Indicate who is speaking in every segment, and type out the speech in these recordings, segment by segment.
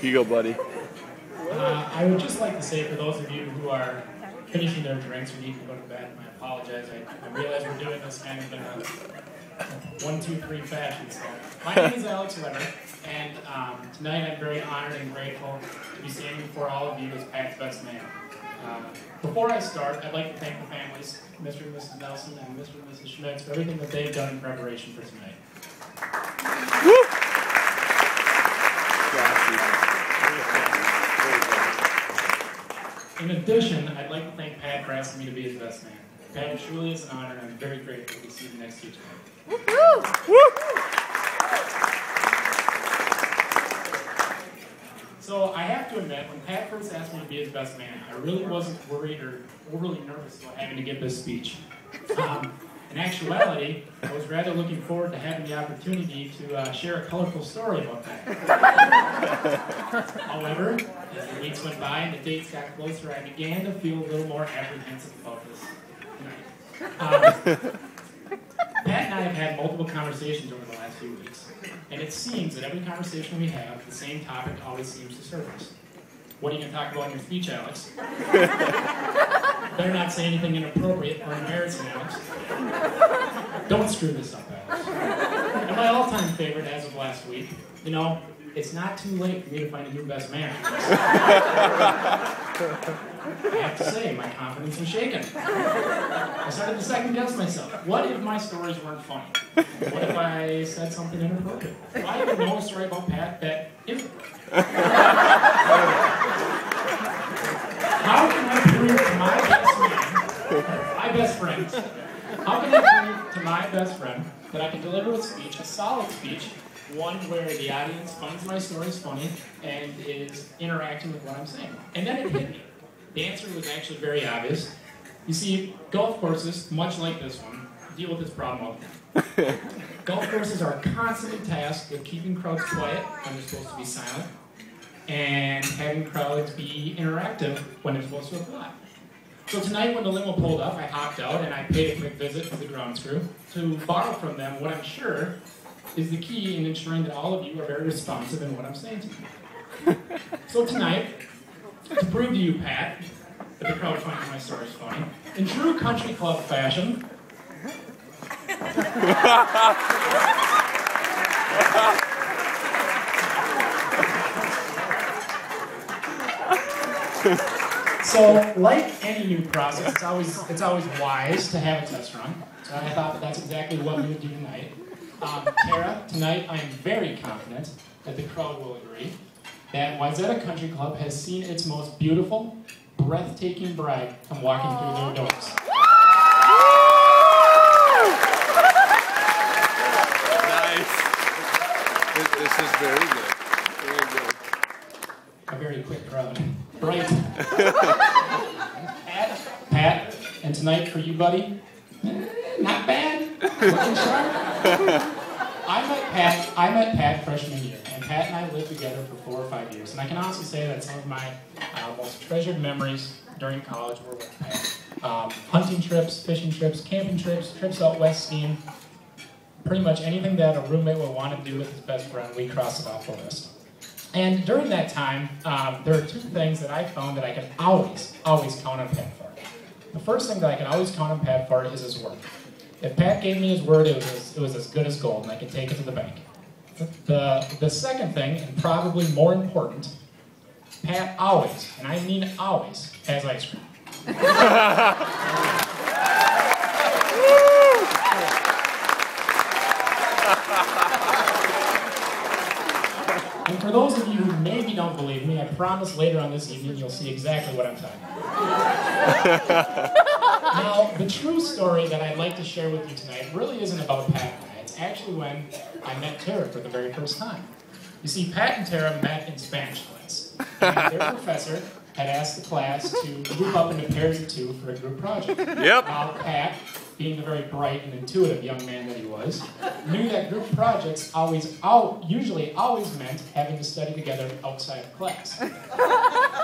Speaker 1: Here you go, buddy.
Speaker 2: I would just like to say, for those of you who are finishing their drinks or need to go to bed, I apologize. I realize we're doing this kind of in a 1, 2, 3 fashion. So, my name is Alex Weber, and tonight I'm very honored and grateful to be standing before all of you as Pat's best man. Before I start, I'd like to thank the families, Mr. and Mrs. Nelson and Mr. and Mrs. Schmitz, for everything that they've done in preparation for tonight.
Speaker 1: Woo!
Speaker 2: In addition, I'd like to thank Pat for asking me to be his best man. Pat, it truly is an honor, and I'm very grateful to be seated next to you tonight. So I have to admit, when Pat first asked me to be his best man, I really wasn't worried or overly nervous about having to give this speech. In actuality, I was rather looking forward to having the opportunity to share a colorful story about that. However, as the weeks went by and the dates got closer, I began to feel a little more apprehensive about this tonight. Pat and I have had multiple conversations over the last few weeks, and it seems that every conversation we have, the same topic always seems to surface. What are you going to talk about in your speech, Alex? Better not say anything inappropriate or embarrassing, Alex. Don't screw this up, Alex. And my all-time favorite as of last week, you know, it's not too late for me to find a new best man. I have to say, my confidence was shaken. I started to second guess myself. What if my stories weren't funny? What if I said something inappropriate? Do I even know a story about Pat that isn't? How can I prove to my best man, my best friends, how can I prove to my best friend that I can deliver a speech, a solid speech, one where the audience finds my stories funny and is interacting with what I'm saying? And then it hit me. The answer was actually very obvious. You see, golf courses, much like this one, deal with this problem all the time. Golf courses are constantly tasked with keeping crowds quiet when they're supposed to be silent, and having crowds be interactive when they're supposed to apply. So tonight when the limo pulled up, I hopped out and I paid a quick visit to the grounds crew to borrow from them what I'm sure is the key in ensuring that all of you are very responsive in what I'm saying to you. So tonight, to prove to you, Pat, that the crowd finds my stories funny, in true country club fashion, so, like any new process, it's always wise to have a test run. So I thought that's exactly what we would do tonight. Tara, tonight I am very confident that the crowd will agree that Wayzata Country Club has seen its most beautiful, breathtaking bride come walking through their doors.
Speaker 1: Nice. This is very good. Very good.
Speaker 2: A very quick crowd. Right. Pat, and tonight for you, buddy, not bad. Looking sharp. I met Pat freshman year, and Pat and I lived together for 4 or 5 years, and I can honestly say that some of my most treasured memories during college were with Pat. Hunting trips, fishing trips, camping trips, trips out west skiing, pretty much anything that a roommate would want to do with his best friend, we crossed it off the list. And during that time, there are 2 things that I found that I can always count on Pat for. The first thing that I can always count on Pat for is his word. If Pat gave me his word, it was as good as gold, and I could take it to the bank. The second thing, and probably more important, Pat always, and I mean always, has ice cream. And for those of you who maybe don't believe me, I promise later on this evening you'll see exactly what I'm talking about. Now, the true story that I'd like to share with you tonight really isn't about Pat and I. It's actually when I met Tara for the very first time. You see, Pat and Tara met in Spanish class, and their professor had asked the class to group up into pairs of 2 for a group project.
Speaker 1: Yep.
Speaker 2: Now, Pat, being the very bright and intuitive young man that he was, knew that group projects usually always meant having to study together outside of class.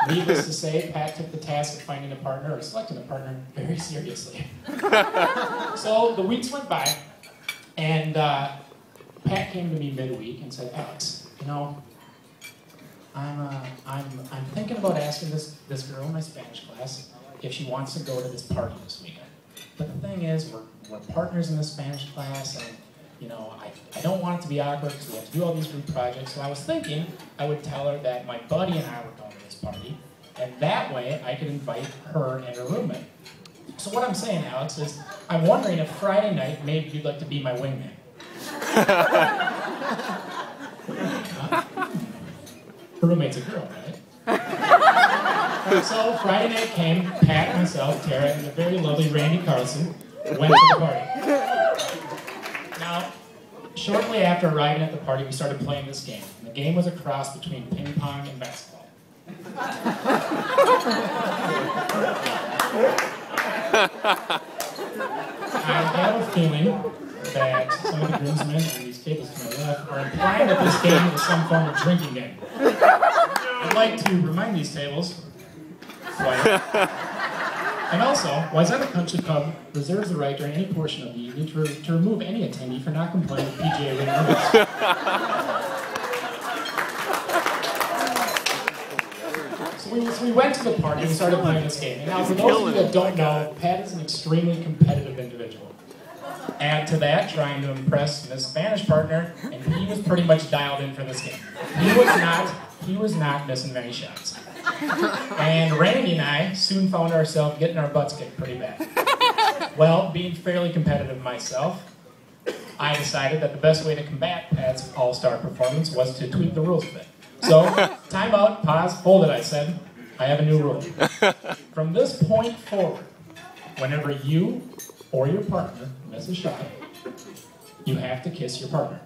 Speaker 2: Needless to say, Pat took the task of finding a partner, or selecting a partner, very seriously. So the weeks went by, and Pat came to me midweek and said, Alex, you know, I'm thinking about asking this girl in my Spanish class if she wants to go to this party this weekend. But the thing is, we're partners in the Spanish class, and you know, I don't want it to be awkward because we have to do all these group projects. So I was thinking I would tell her that my buddy and I were going to this party, and that way I could invite her and her roommate. So what I'm saying, Alex, is I'm wondering if Friday night maybe you'd like to be my wingman. Her roommate's a girl, right? So Friday night came, Pat, myself, Tara, and the very lovely Randy Carlson went to the party. Now, shortly after arriving at the party, we started playing this game. And the game was a cross between ping pong and basketball. I have a feeling that some of the groomsmen and these tables to my left are implying that this game is some form of drinking game. I'd like to remind these tables, and also, Wayzata Country Club reserves the right during any portion of the evening to remove any attendee for not complying with PGA rating limits. So we went to the party and started playing this game. And now, for those of you that don't know, Pat is an extremely competitive individual. Add to that, trying to impress his Spanish partner, and he was pretty much dialed in for this game. He was not missing many shots. And Randy and I soon found ourselves getting our butts kicked pretty bad. Well, being fairly competitive myself, I decided that the best way to combat Pat's all-star performance was to tweak the rules a bit. So, time out, pause, hold it, I said. I have a new rule. From this point forward, whenever you or your partner miss a shot, you have to kiss your partner.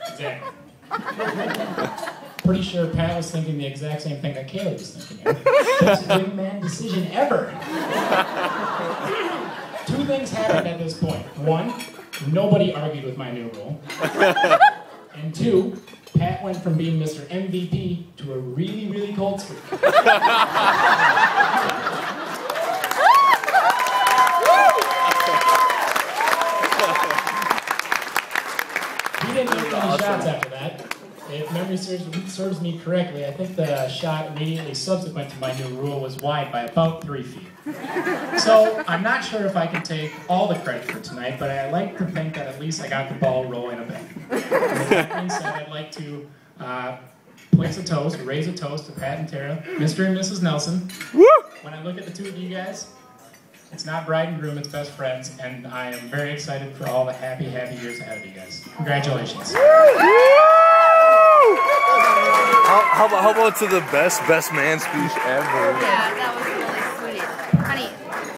Speaker 2: Exactly. Pretty sure Pat was thinking the exact same thing that Caeli was thinking. Best wingman decision ever. Two things happened at this point. One, nobody argued with my new rule. And two, Pat went from being Mr. MVP to a really, really cold streak. He didn't make any shots after that. If memory serves me correctly, I think the shot immediately subsequent to my new rule was wide by about 3 feet. So I'm not sure if I can take all the credit for tonight, but I like to think that at least I got the ball rolling a bit. With that being said, I'd like to raise a toast to Pat and Tara, Mr. and Mrs. Nelson. When I look at the two of you guys, it's not bride and groom, it's best friends, and I am very excited for all the happy years ahead of you guys. Congratulations.
Speaker 1: How about to the best man speech ever?
Speaker 3: Yeah, that was really sweet. Honey,